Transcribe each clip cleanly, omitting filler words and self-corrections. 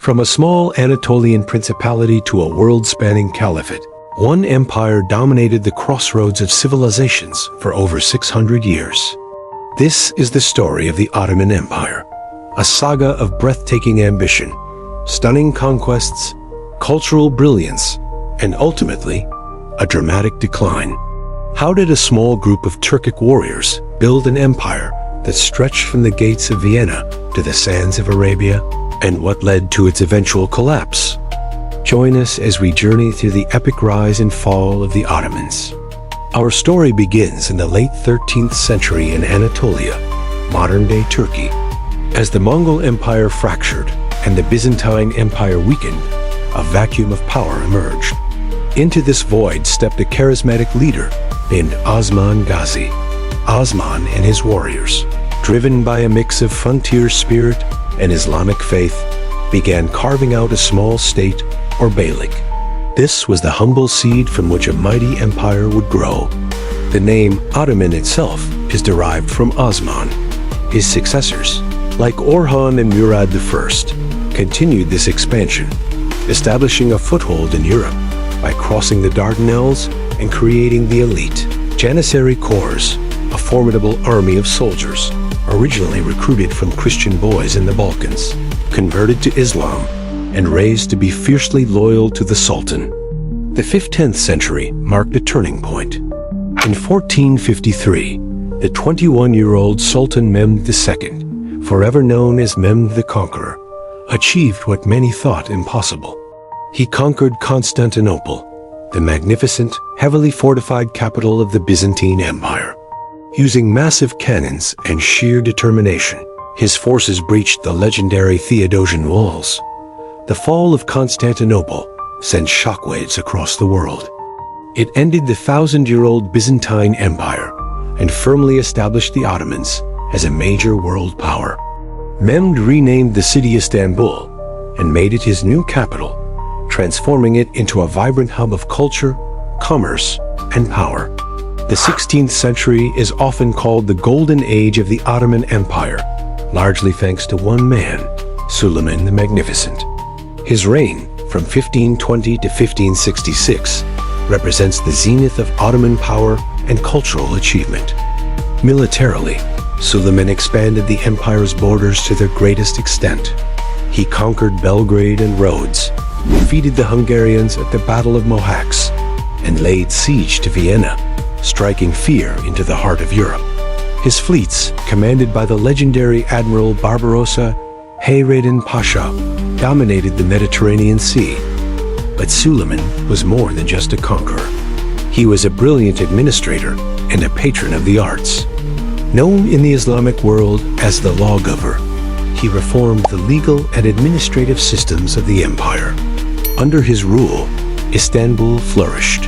From a small Anatolian principality to a world-spanning caliphate, one empire dominated the crossroads of civilizations for over 600 years. This is the story of the Ottoman Empire, a saga of breathtaking ambition, stunning conquests, cultural brilliance, and ultimately, a dramatic decline. How did a small group of Turkic warriors build an empire that stretched from the gates of Vienna to the sands of Arabia, and what led to its eventual collapse? Join us as we journey through the epic rise and fall of the Ottomans. Our story begins in the late 13th century in Anatolia, modern-day Turkey. As the Mongol Empire fractured and the Byzantine Empire weakened, a vacuum of power emerged. Into this void stepped a charismatic leader named Osman Gazi. Osman and his warriors, driven by a mix of frontier spirit and Islamic faith, began carving out a small state, or Beylik. This was the humble seed from which a mighty empire would grow. The name Ottoman itself is derived from Osman. His successors, like Orhan and Murad I, continued this expansion, establishing a foothold in Europe by crossing the Dardanelles and creating the elite Janissary Corps, a formidable army of soldiers, originally recruited from Christian boys in the Balkans, converted to Islam, and raised to be fiercely loyal to the Sultan. The 10th century marked a turning point. In 1453, the 21-year-old Sultan Mehmed II, forever known as Mehmed the Conqueror, achieved what many thought impossible. He conquered Constantinople, the magnificent, heavily fortified capital of the Byzantine Empire. Using massive cannons and sheer determination, his forces breached the legendary Theodosian walls. The fall of Constantinople sent shockwaves across the world. It ended the 1,000-year-old Byzantine Empire and firmly established the Ottomans as a major world power. Mehmed renamed the city Istanbul and made it his new capital, transforming it into a vibrant hub of culture, commerce, and power. The 16th century is often called the Golden Age of the Ottoman Empire, largely thanks to one man, Suleiman the Magnificent. His reign, from 1520 to 1566, represents the zenith of Ottoman power and cultural achievement. Militarily, Suleiman expanded the empire's borders to their greatest extent. He conquered Belgrade and Rhodes, defeated the Hungarians at the Battle of Mohacs, and laid siege to Vienna, striking fear into the heart of Europe. His fleets, commanded by the legendary Admiral Barbarossa Hayreddin Pasha, dominated the Mediterranean Sea. But Suleiman was more than just a conqueror. He was a brilliant administrator and a patron of the arts. Known in the Islamic world as the lawgiver, he reformed the legal and administrative systems of the empire. Under his rule, Istanbul flourished.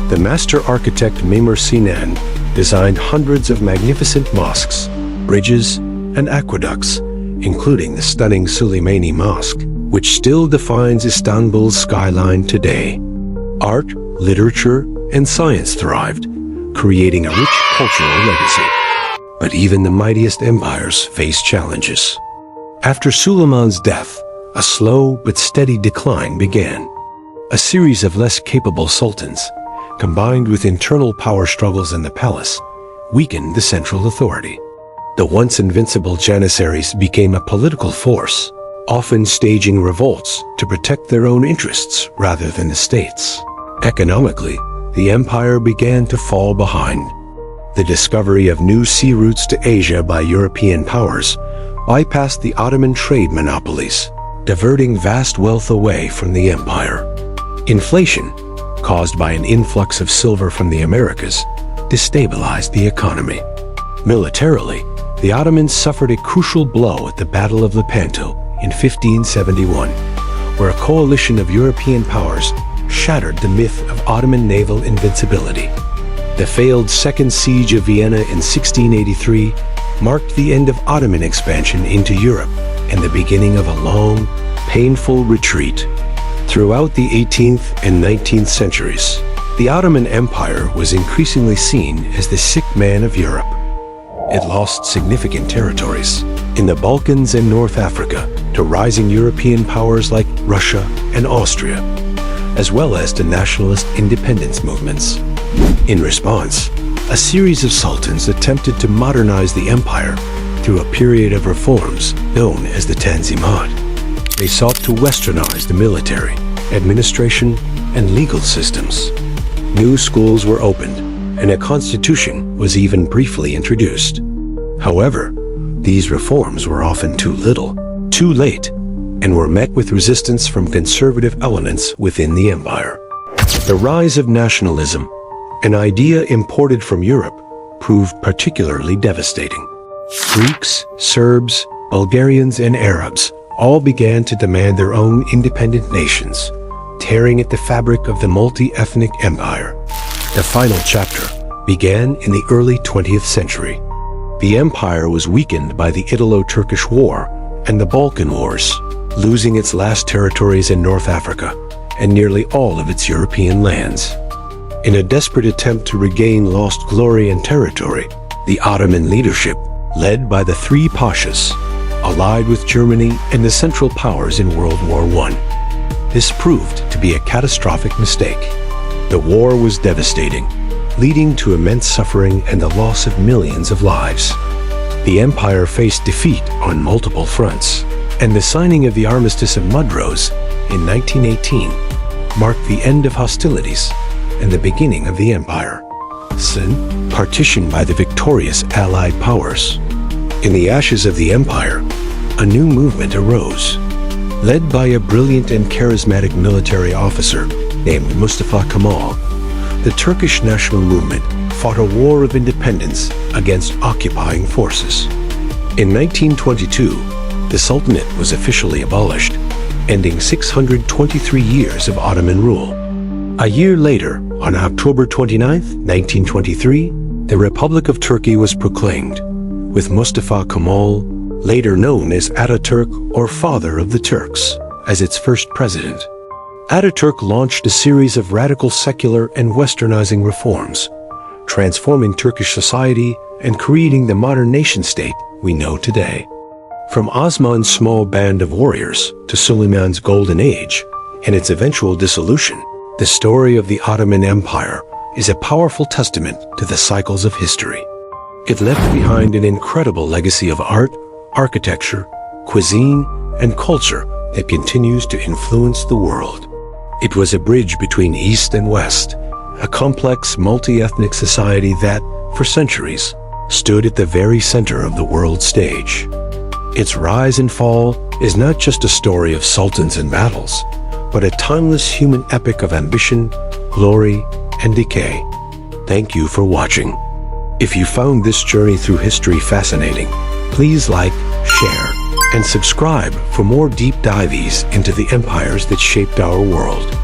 The master architect Mimar Sinan designed hundreds of magnificent mosques, bridges, and aqueducts, including the stunning Süleymani Mosque, which still defines Istanbul's skyline today. Art, literature, and science thrived, creating a rich cultural legacy. But even the mightiest empires faced challenges. After Suleiman's death, a slow but steady decline began. A series of less capable sultans, combined with internal power struggles in the palace, weakened the central authority. The once invincible Janissaries became a political force, often staging revolts to protect their own interests rather than the state's. Economically, the empire began to fall behind. The discovery of new sea routes to Asia by European powers bypassed the Ottoman trade monopolies, diverting vast wealth away from the empire. Inflation, caused by an influx of silver from the Americas, destabilized the economy. Militarily, the Ottomans suffered a crucial blow at the Battle of Lepanto in 1571, where a coalition of European powers shattered the myth of Ottoman naval invincibility. The failed Second Siege of Vienna in 1683 marked the end of Ottoman expansion into Europe and the beginning of a long, painful retreat. Throughout the 18th and 19th centuries, the Ottoman Empire was increasingly seen as the sick man of Europe. It lost significant territories in the Balkans and North Africa to rising European powers like Russia and Austria, as well as to nationalist independence movements. In response, a series of sultans attempted to modernize the empire through a period of reforms known as the Tanzimat. They sought to westernize the military, administration, and legal systems. New schools were opened, and a constitution was even briefly introduced. However, these reforms were often too little, too late, and were met with resistance from conservative elements within the empire. The rise of nationalism, an idea imported from Europe, proved particularly devastating. Greeks, Serbs, Bulgarians, and Arabs all began to demand their own independent nations, tearing at the fabric of the multi-ethnic empire. The final chapter began in the early 20th century. The empire was weakened by the Italo-Turkish War and the Balkan Wars, losing its last territories in North Africa and nearly all of its European lands. In a desperate attempt to regain lost glory and territory, the Ottoman leadership, led by the three Pashas, allied with Germany and the Central Powers in World War I. This proved to be a catastrophic mistake. The war was devastating, leading to immense suffering and the loss of millions of lives. The empire faced defeat on multiple fronts, and the signing of the Armistice of Mudros in 1918 marked the end of hostilities and the beginning of the empire, soon partitioned by the victorious Allied powers. In the ashes of the empire, a new movement arose. Led by a brilliant and charismatic military officer named Mustafa Kemal, the Turkish national movement fought a war of independence against occupying forces. In 1922, the Sultanate was officially abolished, ending 623 years of Ottoman rule. A year later, on October 29, 1923, the Republic of Turkey was proclaimed, with Mustafa Kemal, later known as Ataturk or Father of the Turks, as its first president. Ataturk launched a series of radical secular and westernizing reforms, transforming Turkish society and creating the modern nation-state we know today. From Osman's small band of warriors to Suleiman's golden age and its eventual dissolution, the story of the Ottoman Empire is a powerful testament to the cycles of history. It left behind an incredible legacy of art, architecture, cuisine, and culture that continues to influence the world. It was a bridge between East and West, a complex multi-ethnic society that, for centuries, stood at the very center of the world stage. Its rise and fall is not just a story of sultans and battles, but a timeless human epic of ambition, glory, and decay. Thank you for watching. If you found this journey through history fascinating, please like, share, and subscribe for more deep dives into the empires that shaped our world.